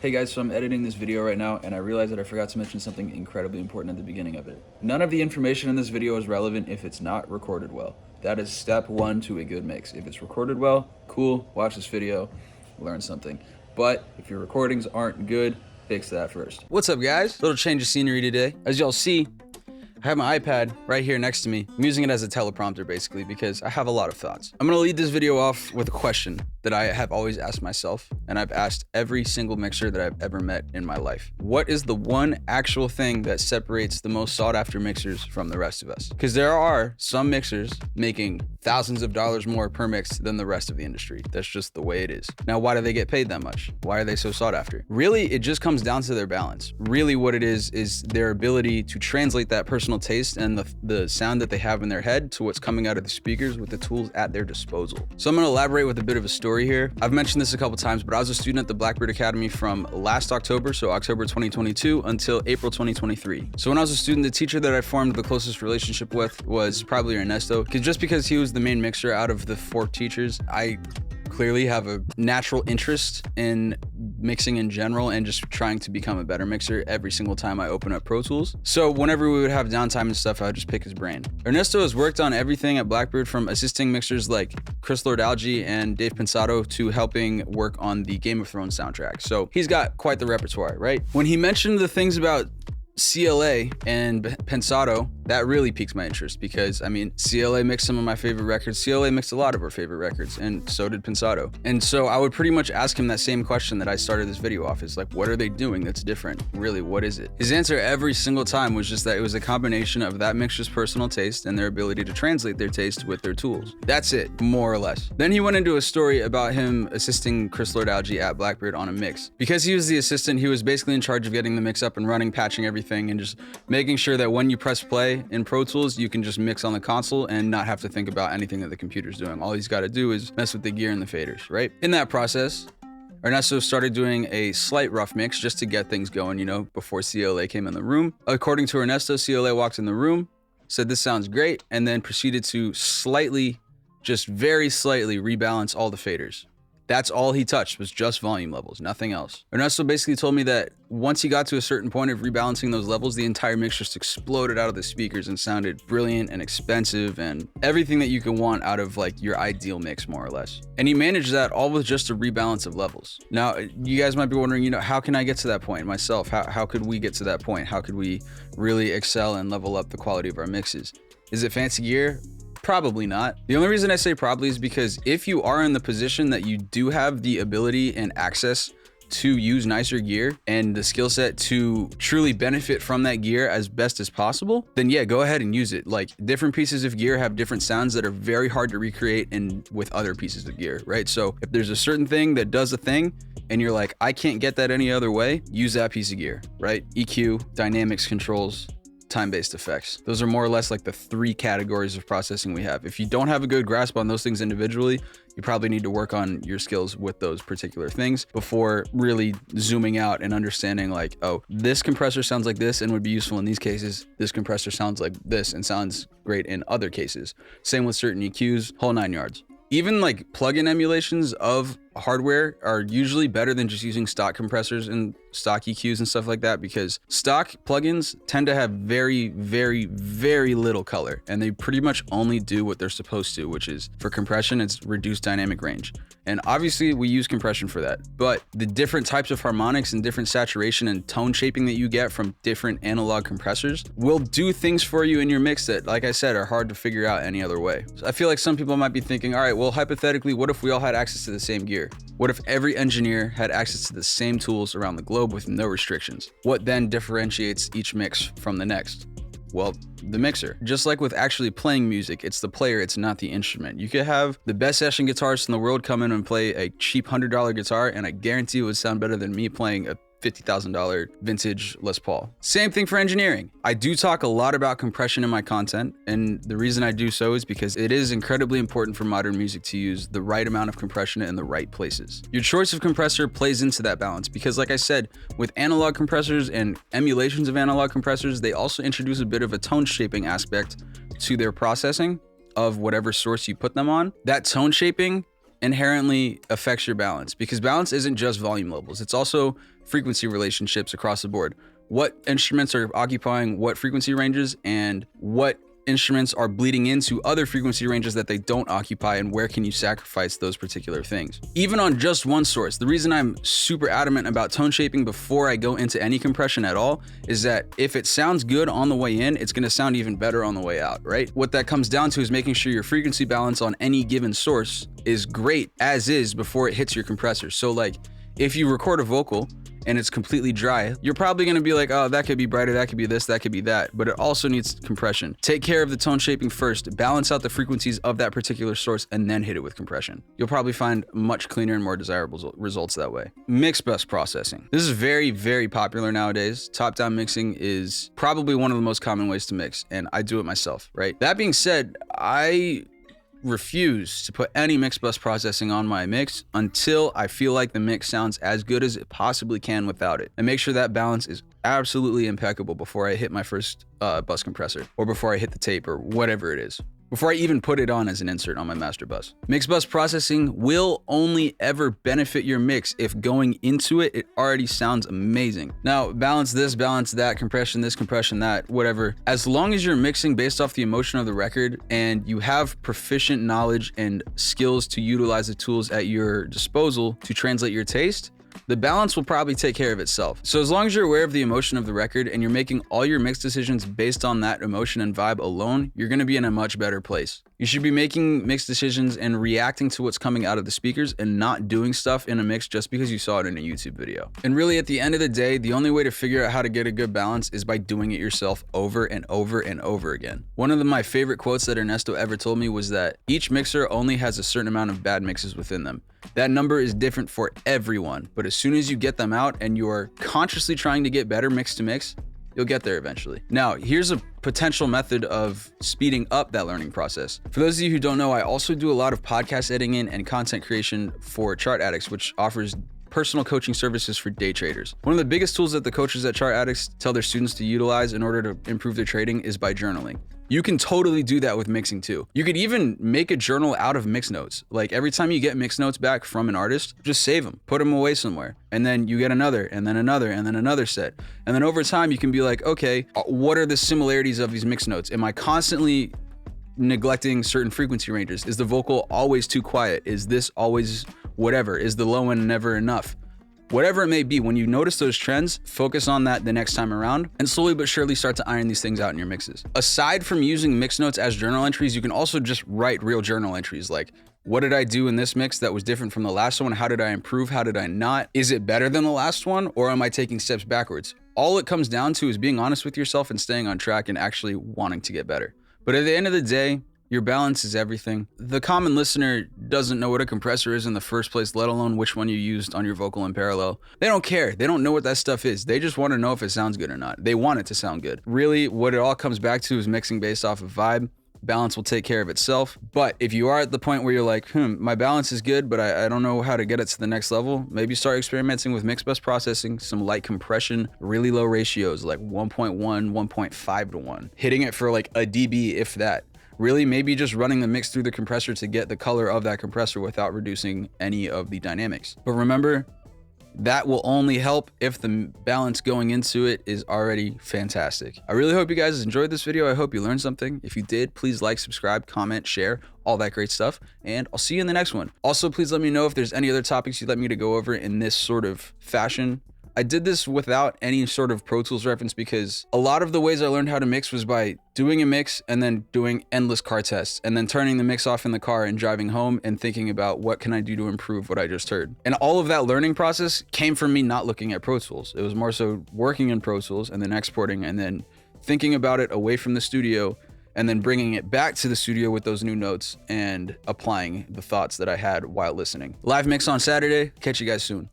Hey guys, so I'm editing this video right now and I realized that I forgot to mention something incredibly important at the beginning of it. None of the information in this video is relevant if it's not recorded well. That is step one to a good mix. If it's recorded well, cool, watch this video, learn something. But if your recordings aren't good, fix that first. What's up guys? Little change of scenery today. As y'all see, I have my iPad right here next to me. I'm using it as a teleprompter basically because I have a lot of thoughts. I'm gonna lead this video off with a question that I have always asked myself, and I've asked every single mixer that I've ever met in my life. What is the one actual thing that separates the most sought after mixers from the rest of us? Because there are some mixers making thousands of dollars more per mix than the rest of the industry. That's just the way it is. Now, why do they get paid that much? Why are they so sought after? Really, it just comes down to their balance. Really what it is their ability to translate that personal taste and the sound that they have in their head to what's coming out of the speakers with the tools at their disposal. So I'm gonna elaborate with a bit of a story here. I've mentioned this a couple times, but I was a student at the Blackbird Academy from last October, so October 2022 until April 2023. So when I was a student, the teacher that I formed the closest relationship with was probably Ernesto, just because he was the main mixer out of the 4 teachers. I clearly have a natural interest in mixing in general and just trying to become a better mixer every single time I open up ProTools. So whenever we would have downtime and stuff, I would just pick his brain. Ernesto has worked on everything at Blackbird, from assisting mixers like Chris Lord-Alge and Dave Pensado to helping work on the Game of Thrones soundtrack. So he's got quite the repertoire, right? When he mentioned the things about CLA and Pensado, that really piques my interest because, I mean, CLA mixed some of my favorite records. CLA mixed a lot of our favorite records, and so did Pensado. And so I would pretty much ask him that same question that I started this video off. Is like, what are they doing that's different? Really, what is it? His answer every single time was just that it was a combination of that mixer's personal taste and their ability to translate their taste with their tools. That's it, more or less. Then he went into a story about him assisting Chris Lord-Alge at Blackbird on a mix. Because he was the assistant, he was basically in charge of getting the mix up and running, patching everything, and just making sure that when you press play in Pro Tools, you can just mix on the console and not have to think about anything that the computer's doing. All he's got to do is mess with the gear and the faders, right? In that process, Ernesto started doing a slight rough mix just to get things going, you know, before CLA came in the room. According to Ernesto, CLA walked in the room, said this sounds great, and then proceeded to slightly, just very slightly rebalance all the faders. That's all he touched, was just volume levels, nothing else. Ernesto basically told me that once he got to a certain point of rebalancing those levels, the entire mix just exploded out of the speakers and sounded brilliant and expensive and everything that you can want out of like your ideal mix, more or less. And he managed that all with just a rebalance of levels. Now, you guys might be wondering, you know, how can I get to that point myself? How could we get to that point? How could we really excel and level up the quality of our mixes? Is it fancy gear? Probably not. The only reason I say probably is because if you are in the position that you do have the ability and access to use nicer gear and the skill set to truly benefit from that gear as best as possible, then yeah, go ahead and use it. Like, different pieces of gear have different sounds that are very hard to recreate with other pieces of gear, right? So if there's a certain thing that does a thing and you're like, I can't get that any other way, use that piece of gear, right? EQ, dynamics controls, time-based effects. Those are more or less like the 3 categories of processing we have. If you don't have a good grasp on those things individually, you probably need to work on your skills with those particular things before really zooming out and understanding like, oh, this compressor sounds like this and would be useful in these cases. This compressor sounds like this and sounds great in other cases. Same with certain EQs, whole 9 yards. Even like plugin emulations of hardware are usually better than just using stock compressors and stock EQs and stuff like that, because stock plugins tend to have very, very, very little color, and they pretty much only do what they're supposed to, which is for compression, it's reduced dynamic range. And obviously we use compression for that, but the different types of harmonics and different saturation and tone shaping that you get from different analog compressors will do things for you in your mix that, like I said, are hard to figure out any other way. So I feel like some people might be thinking, all right, well, hypothetically, what if we all had access to the same gear? What if every engineer had access to the same tools around the globe with no restrictions? What then differentiates each mix from the next? Well, the mixer. Just like with actually playing music, it's the player, it's not the instrument. You could have the best session guitarist in the world come in and play a cheap $100 guitar, and I guarantee it would sound better than me playing a $50,000 vintage Les Paul. Same thing for engineering. I do talk a lot about compression in my content, and the reason I do so is because it is incredibly important for modern music to use the right amount of compression in the right places. Your choice of compressor plays into that balance because, like I said, with analog compressors and emulations of analog compressors, they also introduce a bit of a tone shaping aspect to their processing of whatever source you put them on. That tone shaping inherently affects your balance, because balance isn't just volume levels. It's also frequency relationships across the board. What instruments are occupying what frequency ranges, and what instruments are bleeding into other frequency ranges that they don't occupy, and where can you sacrifice those particular things. Even on just one source, the reason I'm super adamant about tone shaping before I go into any compression at all is that if it sounds good on the way in, it's gonna sound even better on the way out, right? What that comes down to is making sure your frequency balance on any given source is great as is before it hits your compressor. So like, if you record a vocal and it's completely dry, you're probably gonna be like, oh, that could be brighter, that could be this, that could be that, but it also needs compression. Take care of the tone shaping first, balance out the frequencies of that particular source, and then hit it with compression. You'll probably find much cleaner and more desirable results that way. Mix bus processing. This is very, very popular nowadays. Top-down mixing is probably one of the most common ways to mix, and I do it myself, right? That being said, I refuse to put any mix bus processing on my mix until I feel like the mix sounds as good as it possibly can without it, and make sure that balance is absolutely impeccable before I hit my first bus compressor, or before I hit the tape, or whatever it is, before I even put it on as an insert on my master bus. Mix bus processing will only ever benefit your mix if going into it, it already sounds amazing. Now, balance this, balance that, compression this, compression that, whatever. As long as you're mixing based off the emotion of the record and you have proficient knowledge and skills to utilize the tools at your disposal to translate your taste, the balance will probably take care of itself. So as long as you're aware of the emotion of the record and you're making all your mix decisions based on that emotion and vibe alone, you're gonna be in a much better place. You should be making mix decisions and reacting to what's coming out of the speakers, and not doing stuff in a mix just because you saw it in a YouTube video. And really, at the end of the day, the only way to figure out how to get a good balance is by doing it yourself over and over and over again. One of my favorite quotes that Ernesto ever told me was that each mixer only has a certain amount of bad mixes within them. That number is different for everyone, but as soon as you get them out and you're consciously trying to get better mix to mix, you'll get there eventually. Now, here's a potential method of speeding up that learning process. For those of you who don't know, I also do a lot of podcast editing and content creation for Chart Addicts, which offers personal coaching services for day traders. One of the biggest tools that the coaches at Chart Addicts tell their students to utilize in order to improve their trading is by journaling. You can totally do that with mixing too. You could even make a journal out of mix notes. Like every time you get mix notes back from an artist, just save them, put them away somewhere. And then you get another, and then another, and then another set. And then over time you can be like, okay, what are the similarities of these mix notes? Am I constantly neglecting certain frequency ranges? Is the vocal always too quiet? Is this always whatever? Is the low end never enough? Whatever it may be, when you notice those trends, focus on that the next time around, and slowly but surely start to iron these things out in your mixes. Aside from using mix notes as journal entries, you can also just write real journal entries like, what did I do in this mix that was different from the last one? How did I improve? How did I not? Is it better than the last one, or am I taking steps backwards? All it comes down to is being honest with yourself and staying on track and actually wanting to get better. But at the end of the day, your balance is everything. The common listener doesn't know what a compressor is in the first place, let alone which one you used on your vocal in parallel. They don't care. They don't know what that stuff is. They just want to know if it sounds good or not. They want it to sound good. Really, what it all comes back to is mixing based off of vibe. Balance will take care of itself. But if you are at the point where you're like, my balance is good, but I don't know how to get it to the next level, maybe start experimenting with mix bus processing, some light compression, really low ratios like 1.1, 1.5 to 1, hitting it for like a dB, if that. Really, maybe just running the mix through the compressor to get the color of that compressor without reducing any of the dynamics. But remember, that will only help if the balance going into it is already fantastic. I really hope you guys enjoyed this video. I hope you learned something. If you did, please like, subscribe, comment, share, all that great stuff. And I'll see you in the next one. Also, please let me know if there's any other topics you'd like me to go over in this sort of fashion. I did this without any sort of Pro Tools reference because a lot of the ways I learned how to mix was by doing a mix and then doing endless car tests and then turning the mix off in the car and driving home and thinking about what can I do to improve what I just heard. And all of that learning process came from me not looking at Pro Tools. It was more so working in Pro Tools and then exporting and then thinking about it away from the studio and then bringing it back to the studio with those new notes and applying the thoughts that I had while listening. Live mix on Saturday. Catch you guys soon.